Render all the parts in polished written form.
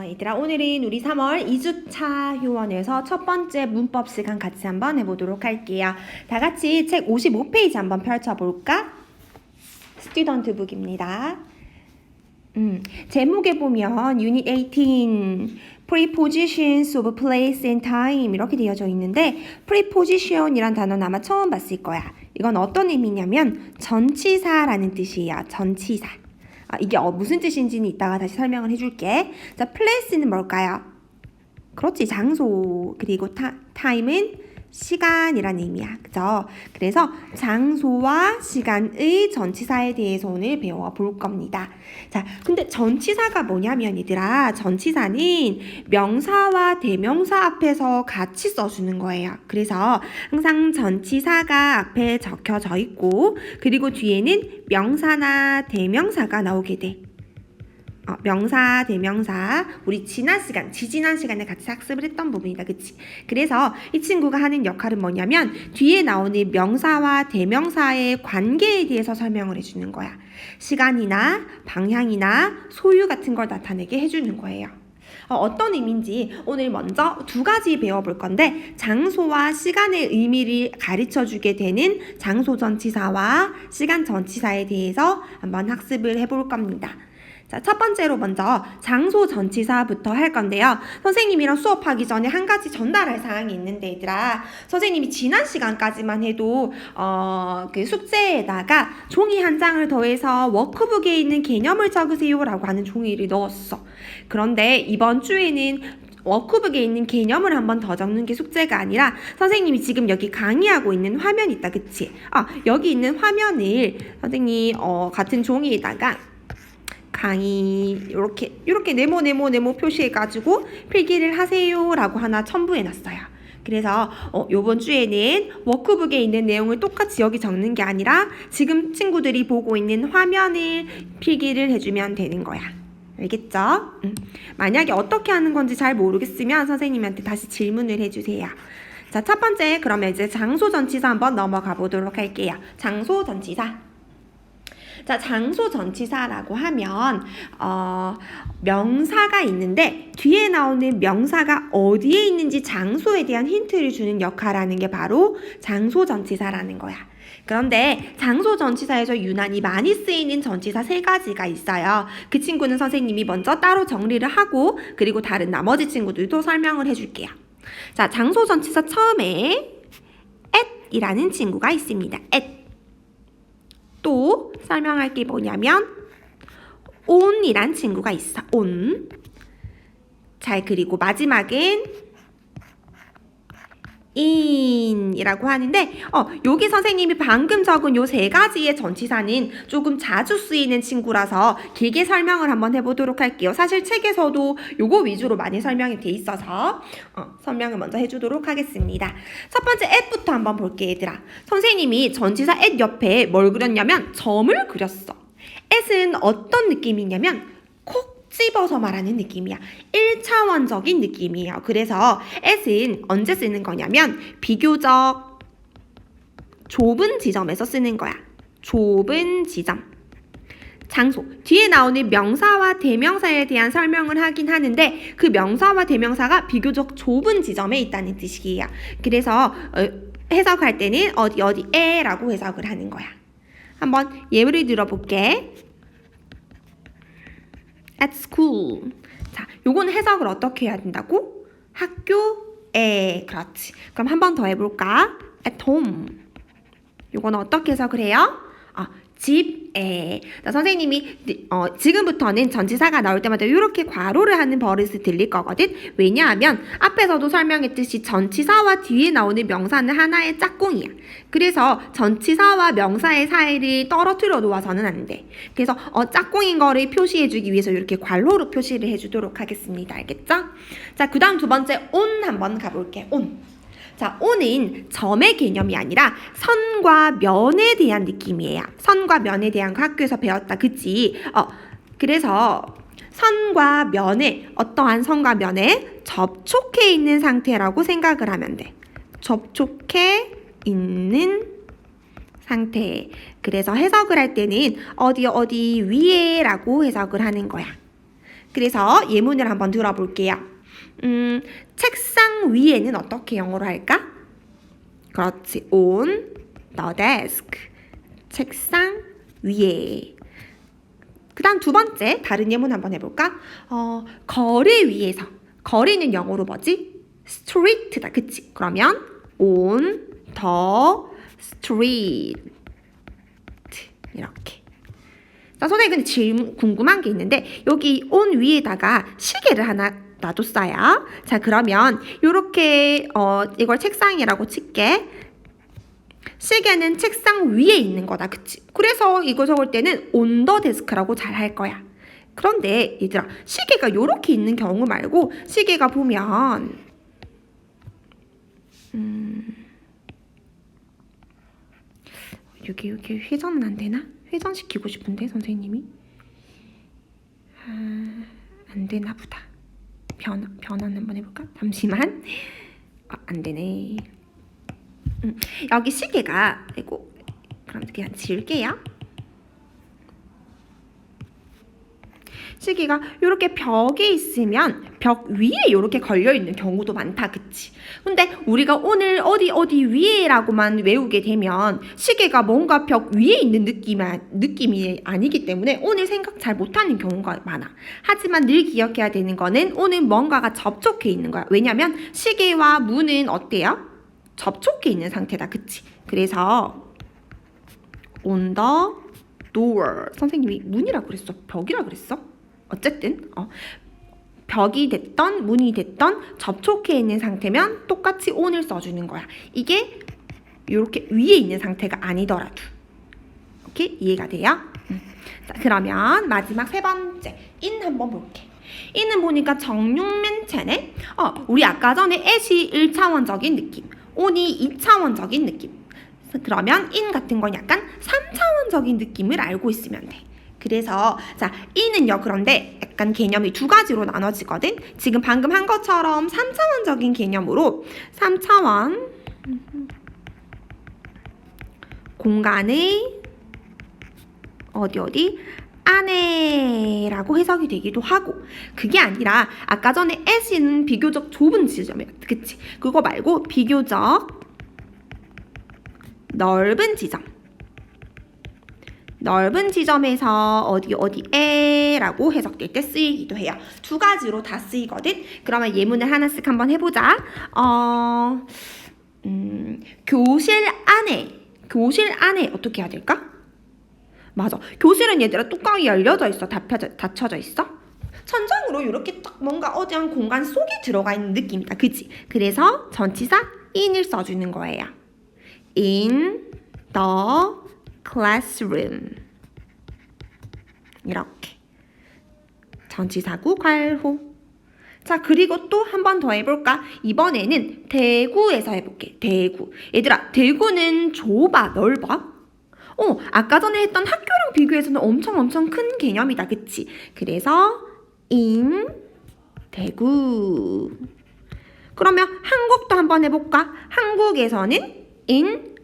얘들아, 오늘은 우리 3월 2주차 효원에서 첫 번째 문법 시간 같이 한번 해보도록 할게요. 다 같이 책 55페이지 한번 펼쳐볼까? 스튜던트 북입니다. 제목에 보면 Unit 18 Prepositions of Place and Time 이렇게 되어져 있는데 Preposition이란 단어는 아마 처음 봤을 거야. 이건 어떤 의미냐면 전치사라는 뜻이에요. 전치사. 이게 무슨 뜻인지는 이따가 다시 설명을 해줄게. 자, place는 뭘까요? 그렇지, 장소. 그리고 time은 시간이라는 의미야. 그죠? 그래서 장소와 시간의 전치사에 대해서 오늘 배워볼 겁니다. 자, 근데 전치사가 뭐냐면 얘들아, 전치사는 명사와 대명사 앞에서 같이 써주는 거예요. 그래서 항상 전치사가 앞에 적혀져 있고, 그리고 뒤에는 명사나 대명사가 나오게 돼. 명사, 대명사, 우리 지지난 시간에 같이 학습을 했던 부분이다. 그치? 그래서 이 친구가 하는 역할은 뭐냐면 뒤에 나오는 명사와 대명사의 관계에 대해서 설명을 해주는 거야. 시간이나 방향이나 소유 같은 걸 나타내게 해주는 거예요. 어떤 의미인지 오늘 먼저 두 가지 배워볼 건데, 장소와 시간의 의미를 가르쳐주게 되는 장소 전치사와 시간 전치사에 대해서 한번 학습을 해볼 겁니다. 자, 첫 번째로 먼저 장소 전치사부터 할 건데요. 선생님이랑 수업하기 전에 한 가지 전달할 사항이 있는데 얘들아, 선생님이 지난 시간까지만 해도 그 숙제에다가 종이 한 장을 더해서 워크북에 있는 개념을 적으세요 라고 하는 종이를 넣었어. 그런데 이번 주에는 워크북에 있는 개념을 한번 더 적는 게 숙제가 아니라 선생님이 지금 여기 강의하고 있는 화면 있다. 그치? 여기 있는 화면을 선생님 같은 종이에다가 강의 이렇게 네모 표시해가지고 필기를 하세요 라고 하나 첨부해놨어요. 그래서 요번 주에는 워크북에 있는 내용을 똑같이 여기 적는 게 아니라 지금 친구들이 보고 있는 화면을 필기를 해주면 되는 거야. 알겠죠? 만약에 어떻게 하는 건지 잘 모르겠으면 선생님한테 다시 질문을 해주세요. 자, 첫 번째, 그러면 이제 장소 전치사 한번 넘어가 보도록 할게요. 장소 전치사. 자, 장소 전치사라고 하면 명사가 있는데 뒤에 나오는 명사가 어디에 있는지 장소에 대한 힌트를 주는 역할을 하는 게 바로 장소 전치사라는 거야. 그런데 장소 전치사에서 유난히 많이 쓰이는 전치사 3가지가 있어요. 그 친구는 선생님이 먼저 따로 정리를 하고 그리고 다른 나머지 친구들도 설명을 해줄게요. 자, 장소 전치사 처음에 at이라는 친구가 있습니다. at. 또 설명할 게 뭐냐면 on이란 친구가 있어. on. 자, 그리고 마지막은 in이라고 하는데 여기 선생님이 방금 적은 요 3가지의 전치사는 조금 자주 쓰이는 친구라서 길게 설명을 한번 해보도록 할게요. 사실 책에서도 요거 위주로 많이 설명이 돼 있어서 설명을 먼저 해주도록 하겠습니다. 첫 번째 at부터 한번 볼게 얘들아. 선생님이 전치사 at 옆에 뭘 그렸냐면 점을 그렸어. at은 어떤 느낌이냐면 콕 집어서 말하는 느낌이야. 1차원적인 느낌이에요. 그래서 at은 언제 쓰는 거냐면 비교적 좁은 지점에서 쓰는 거야. 좁은 지점. 장소. 뒤에 나오는 명사와 대명사에 대한 설명을 하긴 하는데 그 명사와 대명사가 비교적 좁은 지점에 있다는 뜻이에요. 그래서 해석할 때는 어디에라고 해석을 하는 거야. 한번 예를 들어볼게. at school. 자, 요거는 해석을 어떻게 해야 된다고? 학교에. 그렇지. 그럼 한 번 더 해볼까? at home. 요거는 어떻게 해석을 해요? 집에. 선생님이 지금부터는 전치사가 나올 때마다 이렇게 괄호를 하는 버릇이 들릴 거거든. 왜냐하면 앞에서도 설명했듯이 전치사와 뒤에 나오는 명사는 하나의 짝꿍이야. 그래서 전치사와 명사의 사이를 떨어뜨려 놓아서는 안 돼. 그래서 짝꿍인 거를 표시해주기 위해서 이렇게 괄호로 표시를 해주도록 하겠습니다. 알겠죠? 자, 그 다음 두 번째 on 한번 가볼게. on. 자, on은 점의 개념이 아니라 선과 면에 대한 느낌이에요. 선과 면에 대한 거 학교에서 배웠다. 그치? 그래서 선과 면에, 어떠한 선과 면에 접촉해 있는 상태라고 생각을 하면 돼. 접촉해 있는 상태. 그래서 해석을 할 때는 어디 위에 라고 해석을 하는 거야. 그래서 예문을 한번 들어볼게요. 책상 위에는 어떻게 영어로 할까? 그렇지. on the desk. 책상 위에. 그 다음 두 번째 다른 예문 한번 해볼까? 거리 위에서. 거리는 영어로 뭐지? street다. 그치? 그러면 on the street. 이렇게. 자, 선생님 근데 질문 궁금한 게 있는데 여기 on 위에다가 시계를 하나 놔뒀어요. 자, 그러면 요렇게 이걸 책상이라고 칠게. 시계는 책상 위에 있는 거다. 그치? 그래서 이거 적을 때는 on the desk라고 잘 할 거야. 그런데 얘들아, 시계가 요렇게 있는 경우 말고 시계가 보면 여기 회전은 안 되나? 회전시키고 싶은데 선생님이 안 되나 보다. 변환 한번 해볼까? 잠시만. 안 되네. 여기 시계가 이거 그럼 그냥 지울게요. 시계가 이렇게 벽에 있으면 벽 위에 이렇게 걸려있는 경우도 많다. 그치? 근데 우리가 오늘 어디 위에라고만 외우게 되면 시계가 뭔가 벽 위에 있는 느낌이 아니기 때문에 오늘 생각 잘 못하는 경우가 많아. 하지만 늘 기억해야 되는 거는 오늘 뭔가가 접촉해 있는 거야. 왜냐면 시계와 문은 어때요? 접촉해 있는 상태다. 그치? 그래서 on the door. 선생님이 문이라고 그랬어? 벽이라고 그랬어? 어쨌든 벽이 됐던 문이 됐던 접촉해 있는 상태면 똑같이 on을 써주는 거야. 이게 이렇게 위에 있는 상태가 아니더라도. 오케이? 이해가 돼요? 자, 그러면 마지막 세 번째 in 한번 볼게. in은 보니까 정육 맨 체네. 우리 아까 전에 at이 1차원적인 느낌, on이 2차원적인 느낌. 그러면 in 같은 건 약간 3차원적인 느낌을 알고 있으면 돼. 그래서 자, in은요 그런데 약간 개념이 두 가지로 나눠지거든. 지금 방금 한 것처럼 3차원적인 개념으로 3차원 공간의 어디 안에라고 해석이 되기도 하고, 그게 아니라 아까 전에 at은 비교적 좁은 지점이야. 그치? 그거 말고 비교적 넓은 지점에서 어디에라고 해석될 때 쓰이기도 해요. 두 가지로 다 쓰이거든. 그러면 예문을 하나씩 한번 해보자. 교실 안에 어떻게 해야 될까? 맞아. 교실은 얘들아 뚜껑이 열려져 있어? 닫혀져 있어? 천장으로 이렇게 딱 뭔가 어디한 공간 속에 들어가 있는 느낌이다. 그치? 그래서 전치사 in을 써주는 거예요. in the classroom. 이렇게 전치사구 괄호. 자, 그리고 또 한 번 더 해볼까? 이번에는 대구에서 해볼게. 대구. 얘들아, 대구는 넓어? 아까 전에 했던 학교랑 비교해서는 엄청 큰 개념이다. 그치? 그래서 in 대구. 그러면 한국도 한번 해볼까? 한국에서는 in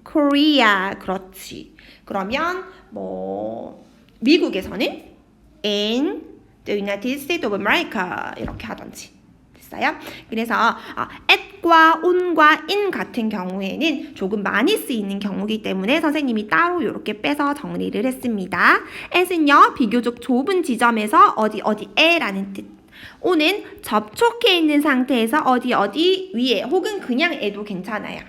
Korea. 그렇지. 그러면 미국에서는 in the United States of America 이렇게 하던지. 됐어요? 그래서 at과 on과 in 같은 경우에는 조금 많이 쓰이는 경우이기 때문에 선생님이 따로 이렇게 빼서 정리를 했습니다. at은요 비교적 좁은 지점에서 어디에라는 뜻. on은 접촉해 있는 상태에서 어디 위에 혹은 그냥 에도 괜찮아요.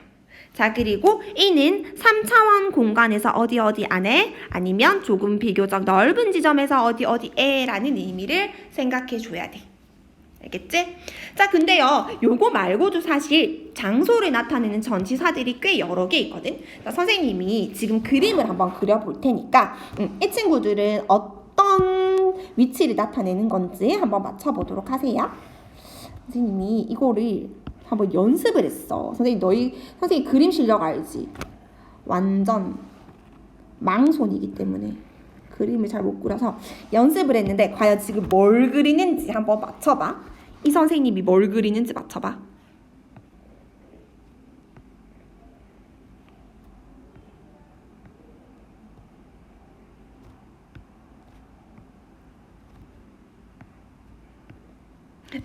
자, 그리고 in은 3차원 공간에서 어디 안에 아니면 조금 비교적 넓은 지점에서 어디에라는 의미를 생각해 줘야 돼. 알겠지? 자, 근데요 요거 말고도 사실 장소를 나타내는 전치사들이 꽤 여러 개 있거든. 자, 선생님이 지금 그림을 한번 그려볼 테니까 이 친구들은 어떤 위치를 나타내는 건지 한번 맞춰보도록 하세요. 선생님이 이거를 한번 연습을 했어. 선생님 그림 실력 알지? 완전 망손이기 때문에 그림을 잘 못 그려서 연습을 했는데 과연 지금 뭘 그리는지 한번 맞춰봐. 이 선생님이 뭘 그리는지 맞춰봐.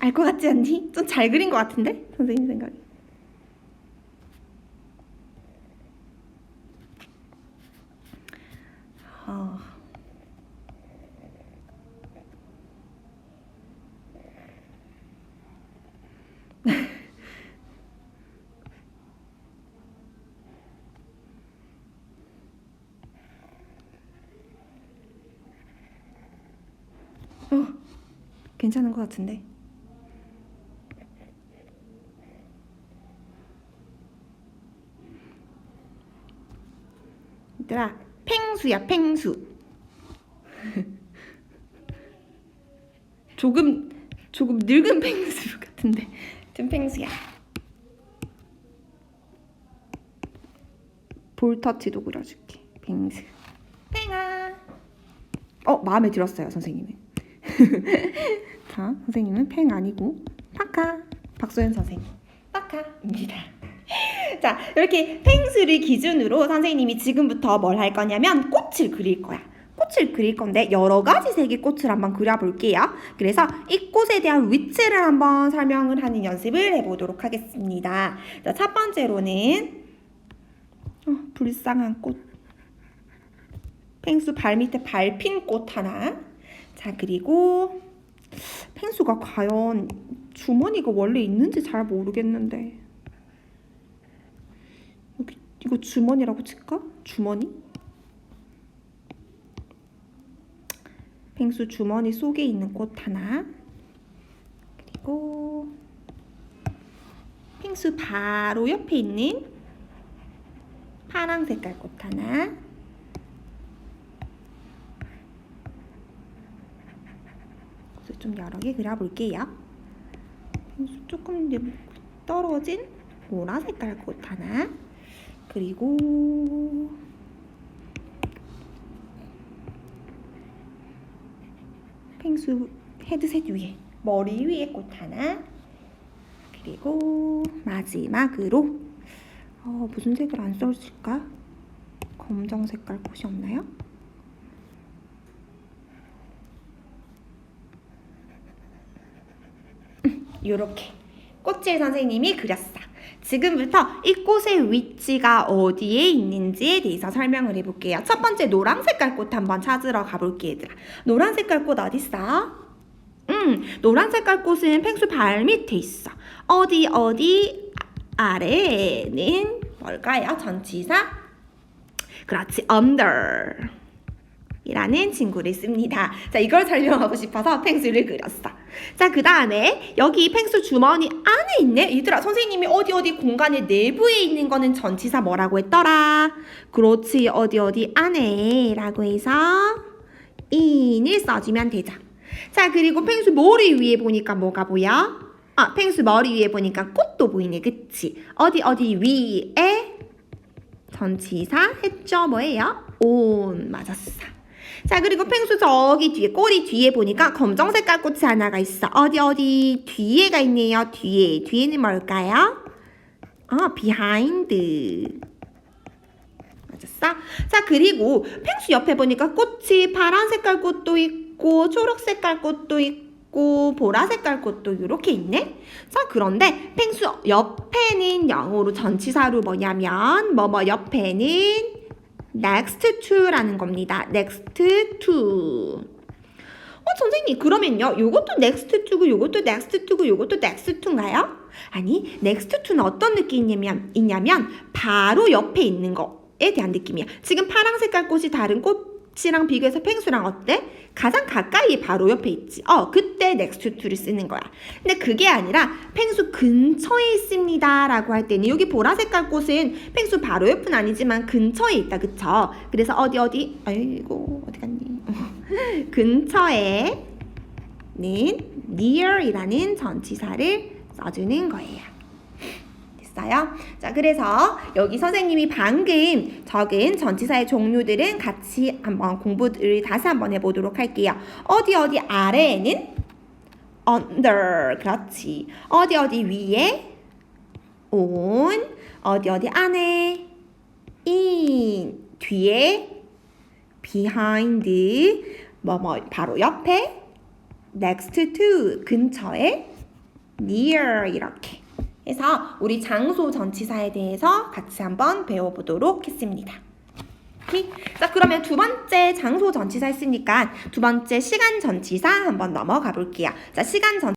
알 것 같지 않니? 좀 잘 그린 것 같은데? 선생님 생각에. 어. 괜찮은 것 같은데. 얘들아, 펭수야, 펭수. 조금 늙은 펭수 같은데. 좀 펭수야. 볼터치도 그려줄게. 펭수. 팽아. 마음에 들었어요, 선생님은. 자, 선생님은 팽 아니고 파카. 박소연 선생님. 파카입니다. 자, 이렇게 펭수를 기준으로 선생님이 지금부터 뭘 할 거냐면 꽃을 그릴 거야. 꽃을 그릴 건데 여러 가지 색의 꽃을 한번 그려볼게요. 그래서 이 꽃에 대한 위치를 한번 설명을 하는 연습을 해보도록 하겠습니다. 자, 첫 번째로는 불쌍한 꽃. 펭수 발 밑에 밟힌 꽃 하나. 자, 그리고 펭수가 과연 주머니가 원래 있는지 잘 모르겠는데 여기 이거 주머니라고 칠까? 주머니? 펭수 주머니 속에 있는 꽃 하나. 그리고 펭수 바로 옆에 있는 파랑 색깔 꽃 하나. 꽃을 좀 여러 개 그려볼게요. 펭수 조금 떨어진 보라 색깔 꽃 하나. 그리고 펭수 헤드셋 위에 머리 위에 꽃 하나. 그리고 마지막으로 무슨 색을 안 써줄까? 검정 색깔 꽃이 없나요? 요렇게 꽃을 선생님이 그렸어. 지금부터 이 꽃의 위치가 어디에 있는지에 대해서 설명을 해볼게요. 첫 번째 노란 색깔 꽃 한번 찾으러 가볼게, 얘들아. 노란 색깔 꽃 어딨어? 노란 색깔 꽃은 펭수 발 밑에 있어. 어디 아래에는 뭘까요? 전치사? 그렇지, under 이라는 친구를 씁니다. 자, 이걸 설명하고 싶어서 펭수를 그렸어. 자, 그 다음에 여기 펭수 주머니 안에 있네? 얘들아, 선생님이 어디 공간의 내부에 있는 거는 전치사 뭐라고 했더라? 그렇지, 어디 안에 라고 해서 in을 써주면 되죠. 자, 그리고 펭수 머리 위에 보니까 뭐가 보여? 펭수 머리 위에 보니까 꽃도 보이네, 그치? 어디 위에 전치사 했죠? 뭐예요? on 맞았어. 자, 그리고 펭수 저기 뒤에 꼬리 뒤에 보니까 검정 색깔 꽃이 하나가 있어. 어디 뒤에가 있네요. 뒤에는 뭘까요? behind 맞았어? 자, 그리고 펭수 옆에 보니까 꽃이 파란 색깔 꽃도 있고 초록 색깔 꽃도 있고 보라 색깔 꽃도 이렇게 있네. 자, 그런데 펭수 옆에는 영어로 전치사로 뭐냐면 옆에는 next to라는 겁니다. next to. 선생님, 그러면요, 요것도 next to고 요것도 next to고 요것도 next to인가요? 아니, next to는 어떤 느낌이냐면 바로 옆에 있는 거에 대한 느낌이야. 지금 파랑 색깔 꽃이 다른 꽃이랑 비교해서 펭수랑 어때? 가장 가까이 바로 옆에 있지. 그때 next to를 쓰는 거야. 근데 그게 아니라 펭수 근처에 있습니다 라고 할 때는 여기 보라 색깔 꽃은 펭수 바로 옆은 아니지만 근처에 있다, 그쵸? 그래서 아이고 어디 갔니? 근처에는 near이라는 전치사를 써주는 거예요. 됐어요? 자, 그래서 여기 선생님이 방금 적은 전치사의 종류들은 같이 한번 공부를 다시 한번 해보도록 할게요. 어디 아래에는 under, 그렇지. 어디 위에 on, 어디 안에 in, 뒤에 behind, 바로 옆에 next to, 근처에 near 이렇게 해서 우리 장소 전치사에 대해서 같이 한번 배워보도록 했습니다. 오케이? 자, 그러면 두 번째 장소 전치사 했으니까 두 번째 시간 전치사 한번 넘어가 볼게요. 자, 시간 전